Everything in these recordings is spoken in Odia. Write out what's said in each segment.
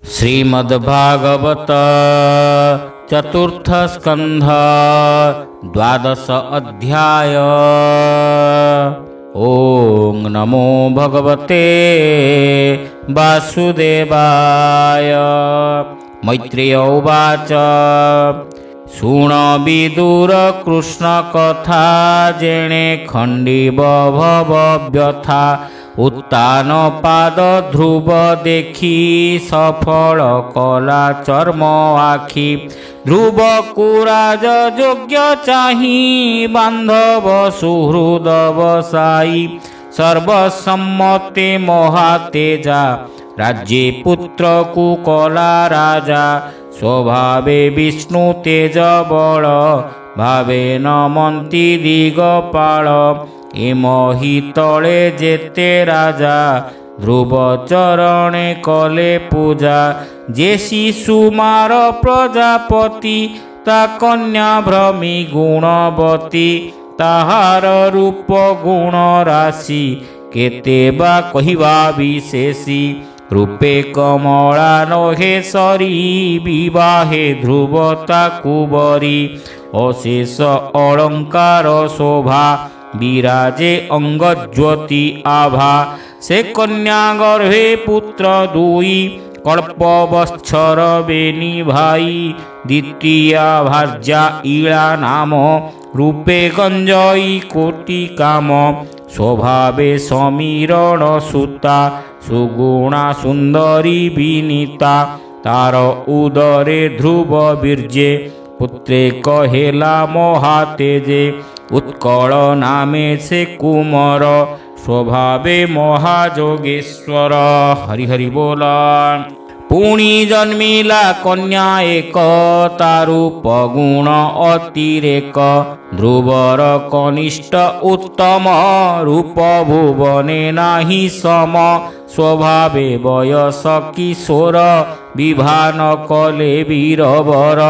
श्रीमद्भागवत चतुर्थ स्कंध द्वादश अध्याय। ओं नमो भगवते वासुदेवाय। मैत्रेय उवाच शृण विदुर कृष्ण कथा जेणे खंडीव भव व्यथा। उत्तान पाद ध्रुव देखी सफल कला चर्म आखि। ध्रुव कुराज योग्य चाही बांधव सुहृद बसाई। सर्वसम्मते महातेजा राज्ये पुत्र कुकला राजा। स्वभावे विष्णु तेज बल भावे नमन्ति दिगपाल। एमहि तले जेते राजा ध्रुव चरणे कले पूजा। जे शिशुमार प्रजापति ता कन्या भ्रमी गुणवती। ताहार रूप गुण राशि केते बा कहिबा विशेषी। रूपे कमला नहे सरी विवाहे ध्रुवता कुबरी। अशेष अलंकार शोभा विराजे अंगज्योति आभा। से कन्या गर्भे पुत्र दुई कल्पवत्सर बेनी भाई। द्वितीया भार्या इला नाम रूपे गंजई कोटि काम। स्वभावे समीरण सुता सुगुणा सुंदरी विनीता। तार उदरे ध्रुव बीर्जे पुत्रे कहेला महातेजे। उत्कल नामे से कुमार स्वभावे महाजोगेश्वर। हरि हरि बोला। पुणी जन्मिला कन्या एक तारूप गुण अतिरेक। ध्रुवर कनिष्ठ उत्तम रूप भुवने नाही सम। स्वभावे वयस किशोर विभान कले वीरवर।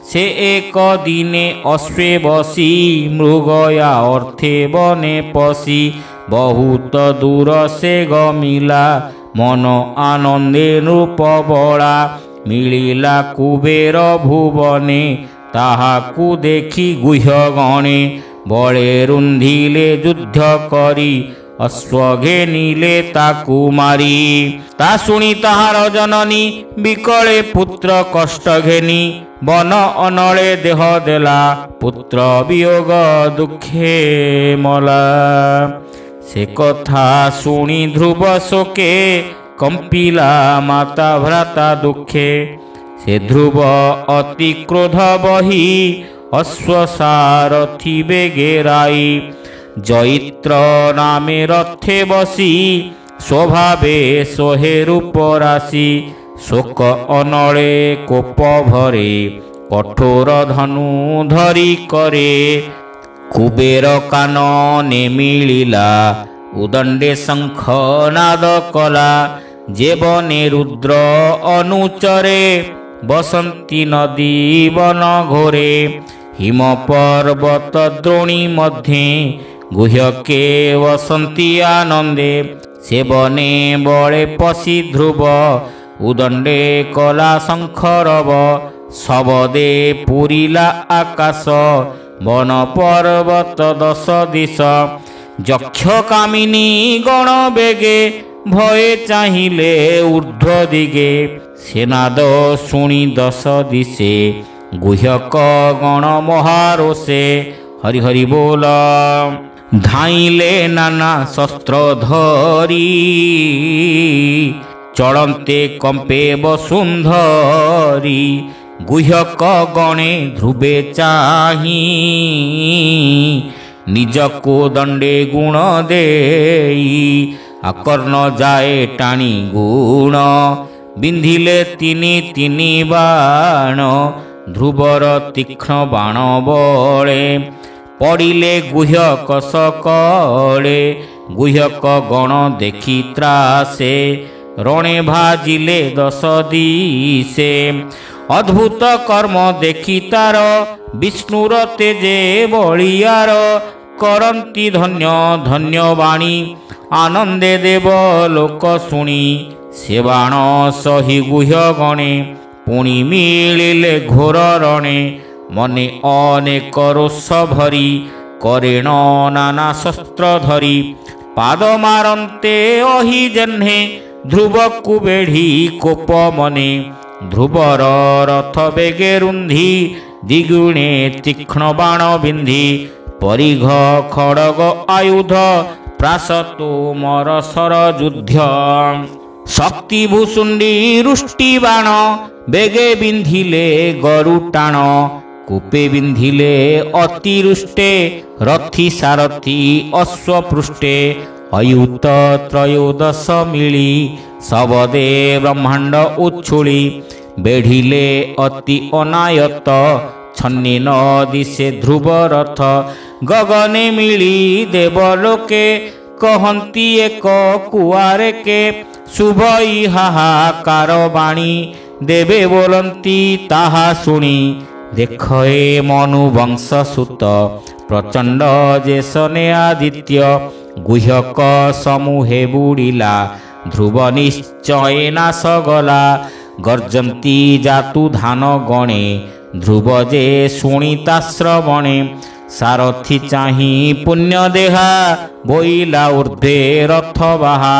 से एक दिने अश्वे बसी मृगया अर्थे बने पशी। बहुत दूर से गमिला मन आनंदे नृप बड़ा। मिलिला कुबेर भुवने ताहाकु देखी गुह्य गणे। बळे रुंधिले युद्ध करी अश्वघे नीले ताकु मारी। ता शुणी ताहार जननी विकले पुत्र कष्ट घेनी। वन अनले देह देला पुत्र वियोग दुखे मला। से कथा शुणी ध्रुव शोके कंपिला माता भ्राता दुखे। से ध्रुव अति क्रोध बही अश्वसारथी बेगेराई। जयित्र नामे रथे बसी स्वभावे सोहे रूप राशि। शोक अनले कोप भरे कठोर धनु धरी करे। कुबेर कानने मिलिला उदंडे शंख नाद कला। जेबने रुद्र अनुचरे बसंती नदी वन घोरे। हिम पर्वत द्रोणी मध्ये गुह्यके वसंती आनंदे। सेवने बळे पशी ध्रुव उदंडे कला शंखरव। शबदे पुरिला आकाश वन पर्वत दश दिश। यक्ष कामिनी गण बेगे भये चाहिले ऊर्ध्व दिगे। सेनाद शुणी दश दिशे गुह्यक गण महारोषे। हरि हरि बोल। धाइले नाना शस्त्र धरी चलन्ते कंपे वसुंधरी। गुह्यक गणे ध्रुवे चाही निजको दंडे गुण देई। आकर्ण जाए टाणी गुण बिंधिले तिनी तिनी बाण। ध्रुवर तीक्ष्ण बाण बळे पड़िले गुह्यक सकले। गुह्यक गण देखी त्रासे रणे भाजिले दश दिशे। अद्भुत कर्म देखी तार विष्णुर तेजे बलियार। करंती धन्य धन्य वाणी आनंदे देव लोक शुणी ସେ ବାଣ ସହି ଗୁହ୍ୟ ଗଣେ ପୁଣି ମିଳିଲେ ଘୋର ରଣେ ମନେ ଅନେକ ରୋଷ ଭରି କରେଣ ନାନା ଶସ୍ତ୍ର ଧରି ପାଦ ମାରନ୍ତେ ଅହି ଜହ୍ନେ ଧ୍ରୁବକୁ ବେଢ଼ି କୋପ ମନେ ଧ୍ରୁବର ରଥ ବେଗେ ରୁନ୍ଧି ଦ୍ୱିଗୁଣେ ତୀକ୍ଷ୍ଣ ବାଣ ବିନ୍ଧି ପରିଘ ଖଡ଼ଗ ଆୟୁଧ ପ୍ରାସ ତୁମର ସର ଯୁଦ୍ଧ ଶକ୍ତି ଭୂଷୁଣ୍ଡି ରୁଷ୍ଟି ବାଣ ବେଗେ ବିନ୍ଧିଲେ ଗରୁ ଟାଣ କୂପେ ବିନ୍ଧିଲେ ଅତିରୁଷ୍ଟେ ରଥି ସାରଥି ଅଶ୍ୱପୃଷ୍ଠେ ଅୟୁତ ତ୍ରୟୋଦଶ ମିଳି ଶବଦେ ବ୍ରହ୍ମାଣ୍ଡ ଉଛୁଳି ବେଢ଼ିଲେ ଅତି ଅନାୟତ ଛନ୍ନି ନ ଦିଶେ ଧ୍ରୁବ ରଥ ଗଗନେ ମିଳି ଦେବଲୋକେ କହନ୍ତି ଏକ କୁଆରେକେ ଶୁଭଇ ହାହାକାର ବାଣୀ ଦେବେ ବୋଲନ୍ତି ତାହା ଶୁଣି ଦେଖ ଏ ମନୁ ବଂଶ ସୁତ ପ୍ରଚଣ୍ଡ ଯେସନେ ଆଦିତ୍ୟ ଗୁହ୍ୟକ ସମୂହେ ବୁଡ଼ିଲା ଧ୍ରୁବ ନିଶ୍ଚୟ ନାଶ ଗଲା ଗର୍ଜନ୍ତି ଜାତୁ ଧାନ ଗଣେ ଧ୍ରୁବ ଯେ ଶୁଣିତା ଶ୍ରବଣେ ସାରଥି ଚାହିଁ ପୁଣ୍ୟ ଦେହା ବୋଇଲା ଉର୍ଦ୍ଧ୍ୱେ ରଥ ବାହା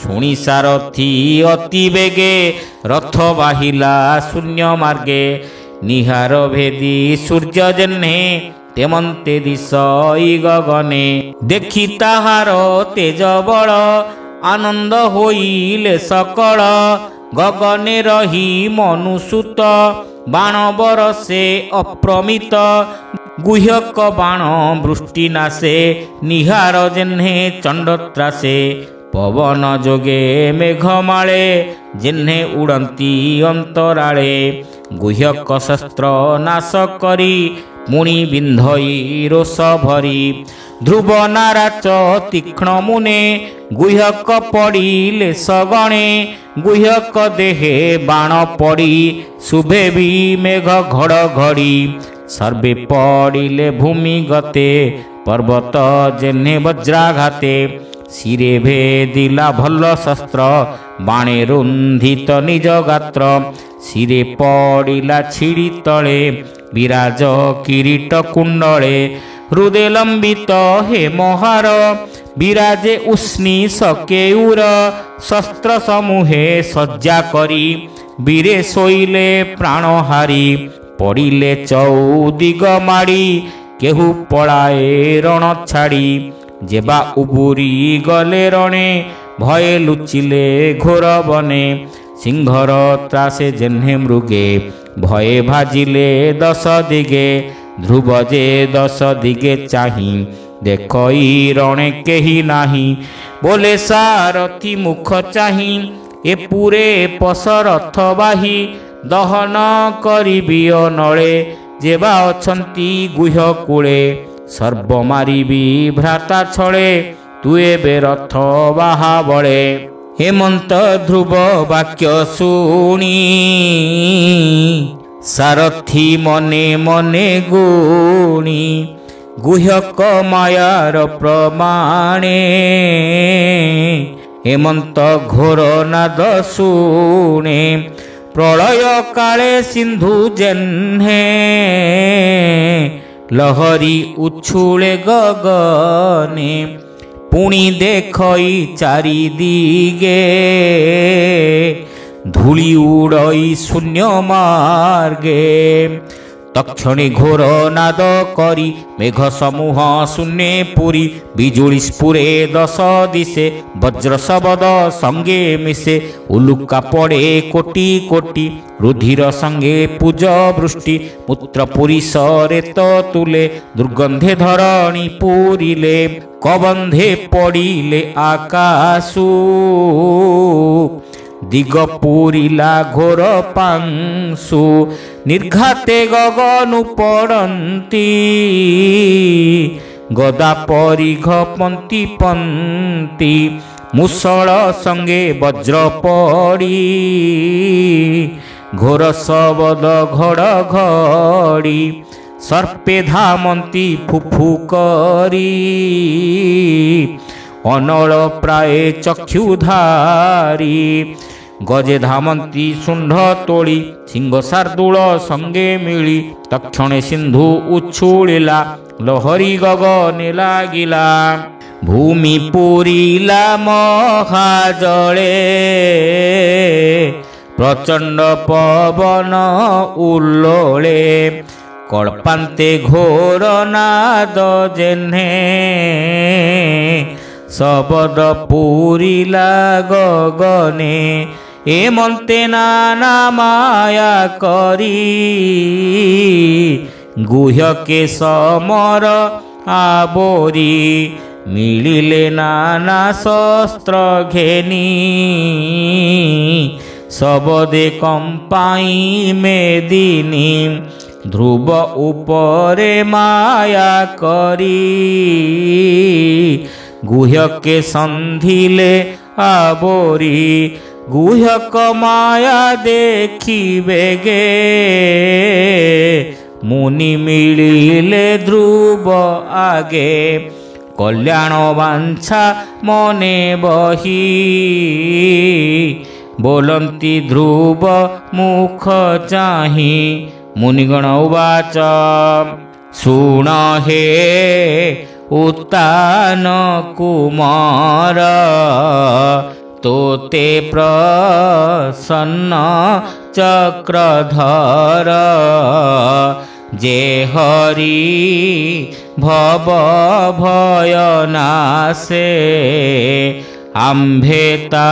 ଶୁଣି ସାରଥି ଅତି ବେଗେ ରଥ ବାହିଲା ଶୂନ୍ୟ ମାର୍ଗେ ନିହାର ଭେଦି ସୂର୍ଯ୍ୟ ଜହ୍ନେ ତେମନ୍ତେ ଦିଶଇ ଗଗନେ ଦେଖି ତାହାର ତେଜ ବଳ ଆନନ୍ଦ ହୋଇଲେ ସକଳ ଗଗନେ ରହି ମନୁସୂତ ବାଣ ବରସେ ଅପ୍ରମିତ ଗୁହ୍ୟକ ବାଣ ବୃଷ୍ଟି ନାଶେ ନିହାର ଜହ୍ନେ ଚଣ୍ଡତ୍ରାସେ ପବନ ଯୋଗେ ମେଘମାଳେ ଜହ୍ନେ ଉଡ଼ନ୍ତି ଅନ୍ତରାଳେ ଗୁହ୍ୟକ ଶସ୍ତ୍ର ନାଶ କରି ମୁଣି ବିନ୍ଧଇ ରୋଷ ଭରି ଧ୍ରୁବ ନାରାଚ ତୀକ୍ଷ୍ଣ ମୁନେ ଗୁହ୍ୟକ ପଡ଼ିଲେ ସଗଣେ ଗୁହ୍ୟକ ଦେହେ ବାଣ ପଡ଼ି ଶୁଭେ ବି ମେଘ ଘଡ଼ଘଡ଼ି ସର୍ବେ ପଡ଼ିଲେ ଭୂମି ଗତେ ପର୍ବତ ଜହ୍ନେ ବଜ୍ରାଘାତେ ଶିରେ ଭେଦିଲା ଭଲ ଶସ୍ତ୍ର ବାଣେ ରୁନ୍ଧିତ ନିଜ ଗାତ୍ର ଶିରେ ପଡ଼ିଲା ଛିଡ଼ି ତଳେ ବିରାଜ କିରୀଟ କୁଣ୍ଡଳେ ହୃଦେ ଲମ୍ବିତ ହେ ମହାର ବିରାଜେ ଉଷ୍ଣି ସକେଉର ଶସ୍ତ୍ର ସମୂହେ ସଜ୍ଜା କରି ବୀରେ ଶୋଇଲେ ପ୍ରାଣହାରି ପଡ଼ିଲେ ଚଉଦିଗ ମାଡ଼ି କେହୁ ପଳାଏ ରଣ ଛାଡ଼ି ଯେବା ଉବୁରି ଗଲେ ରଣେ ଭୟେ ଲୁଚିଲେ ଘୋର ବନେ ସିଂହର ତ୍ରାସେ ଜହ୍ନେ ମୃଗେ ଭୟେ ଭାଜିଲେ ଦଶ ଦିଗେ ଧ୍ରୁବ ଯେ ଦଶ ଦିଗେ ଚାହିଁ ଦେଖଇ ରଣେ କେହି ନାହିଁ ବୋଲେ ସାରଥି ମୁଖ ଚାହିଁ ଏ ପୁରେ ପଶରଥ ବାହି ଦହନ କରିବି ଅନଳେ ଯେବା ଅଛନ୍ତି ଗୁହ୍ୟ କୂଳେ ସର୍ବ ମାରିବି ଭ୍ରାତା ଛଳେ ତୁ ଏବେ ରଥ ବାହା ବଳେ ହେମନ୍ତ ଧ୍ରୁବ ବାକ୍ୟ ଶୁଣି ସାରଥି ମନେ ମନେ ଗୁଣି ଗୁହ୍ୟକ ମାୟାର ପ୍ରମାଣେ ହେମନ୍ତ ଘୋର ନାଦ ଶୁଣେ ପ୍ରଳୟ କାଳେ ସିନ୍ଧୁ ଜହ୍ନେ ଲହରୀ ଉଛୁଳେ ଗଗନେ ପୁଣି ଦେଖଇ ଚାରି ଦିଗେ ଧୂଳି ଉଡ଼ଇ ଶୂନ୍ୟ ମାର୍ଗେ ତକ୍ଷଣେ ଘୋର ନାଦ କରି ମେଘ ସମୂହ ଶୂନ୍ୟେ ପୁରୀ ବିଜୁଳି ସ୍ଫୁରେ ଦଶ ଦିଶେ ବଜ୍ର ଶବଦ ସଙ୍ଗେ ମିଶେ ଉଲୁକା ପଡ଼େ କୋଟି କୋଟି ରୁଧିର ସଙ୍ଗେ ପୂଜ ବୃଷ୍ଟି ମୂତ୍ର ପୁରୀ ସରେତ ତୁଲେ ଦୁର୍ଗନ୍ଧେ ଧରଣୀ ପୁରିଲେ କବନ୍ଧେ ପଡ଼ିଲେ ଆକାଶୁ ଦିଗ ପୁରିଲା ଘୋର ପାଂଶୁ ନିର୍ଘାତେ ଗଗନୁ ପଡ଼ନ୍ତି ଗଦା ପରିଘ ପନ୍ତି ପନ୍ତି ମୁଷଳ ସଙ୍ଗେ ବଜ୍ର ପଡ଼ି ଘୋର ଶବଦ ଘଡ଼ ଘଡ଼ି ସର୍ପେ ଧାମନ୍ତି ଫୁଫୁ କରି ଅନଳ ପ୍ରାୟ ଚକ୍ଷୁଧାରୀ ଗଜେ ଧାମନ୍ତି ଶୁଣ୍ଢ ତୋଳି ସିଂହ ଶାର୍ଦୁଳ ସଙ୍ଗେ ମିଳି ତକ୍ଷଣେ ସିନ୍ଧୁ ଉଛୁଳିଲା ଲହରୀ ଗଗନେ ଲାଗିଲା ଭୂମି ପୁରିଲା ମହାଜଳେ ପ୍ରଚଣ୍ଡ ପବନ ଉଲ୍ଲୋଳେ କଳ୍ପାନ୍ତେ ଘୋର ନାଦ ଜେହ୍ନେ ଶବଦ ପୁରିଲା ଗଗନେ ଏମନ୍ତେ ନାନା ମାୟା କରି ଗୁହ୍ୟକେ ସମର ଆବୋରି ମିଳିଲେ ନାନା ଶସ୍ତ୍ର ଘେନି ଶବଦେ କମ୍ପାଇ ମେଦିନୀ ଧ୍ରୁବ ଉପରେ ମାୟା କରି ଗୁହ୍ୟକେ ସନ୍ଧିଲେ ଆବୋରି ଗୁହ୍ୟକ ମାୟା ଦେଖିବେ गे ମୁନି ମିଳିଲେ ଧ୍ରୁବ ଆଗେ କଲ୍ୟାଣ ବାଞ୍ଛା ମନେ ବହି ବୋଲନ୍ତି ଧ୍ରୁବ ମୁଖ ଚାହିଁ ମୁନିଗଣ ଉବାଚ ଶୁଣ ହେ ଉତ୍ତାନ କୁମାର ତୋତେ ପ୍ରସନ୍ନ ଚକ୍ରଧର ଯେ ହରି ଭବ ଭୟ ନାଶେ ଆମ୍ଭେ ତା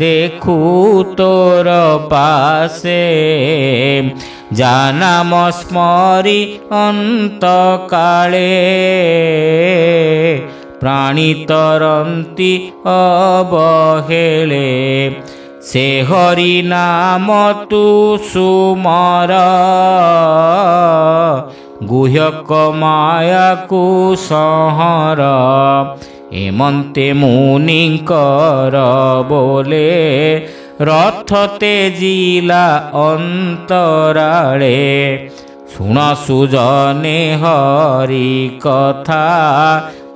ଦେଖୁ ତୋର ପାଶେ ଜାନାମ ସ୍ମରି ଅନ୍ତକାଳେ ପ୍ରାଣୀ ତରନ୍ତି ଅବହେଳେ ସେ ହରି ନାମ ତୁ ସୁମର ଗୁହ୍ୟକ ମାୟାକୁ ସଂହର ଏମନ୍ତେ ମୁନିଙ୍କର ବୋଲେ ରଥ ତେଜିଲା ଅନ୍ତରାଳେ ଶୁଣ ସୁଜନେ ହରି କଥା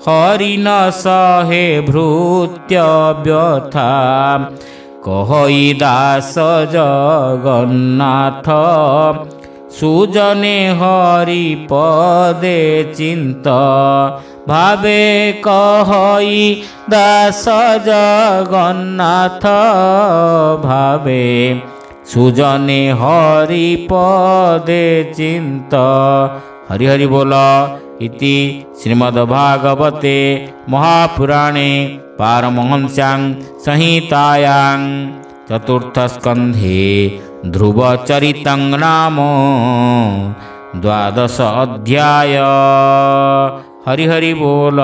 ହରି ନ ସହେ ଭୃତ୍ୟ ବ୍ୟଥା କହଇ ଦାସ ଜଗନ୍ନାଥ ସୁଜନେ ହରି ପଦେ ଚିନ୍ତ ଭାବେ କହଇ ଦାସ ଜଗନ୍ନାଥ ଭାବେ ସୁଜନେ ହରି ପଦେ ଚିନ୍ତ ହରି ହରି ବୋଲ इति श्रीमद्भागवते महापुराणे पारमहंस्यां संहितायां चतुर्थस्कन्धे ध्रुवचरितं नाम 12 अध्याय हरि हरि बोल।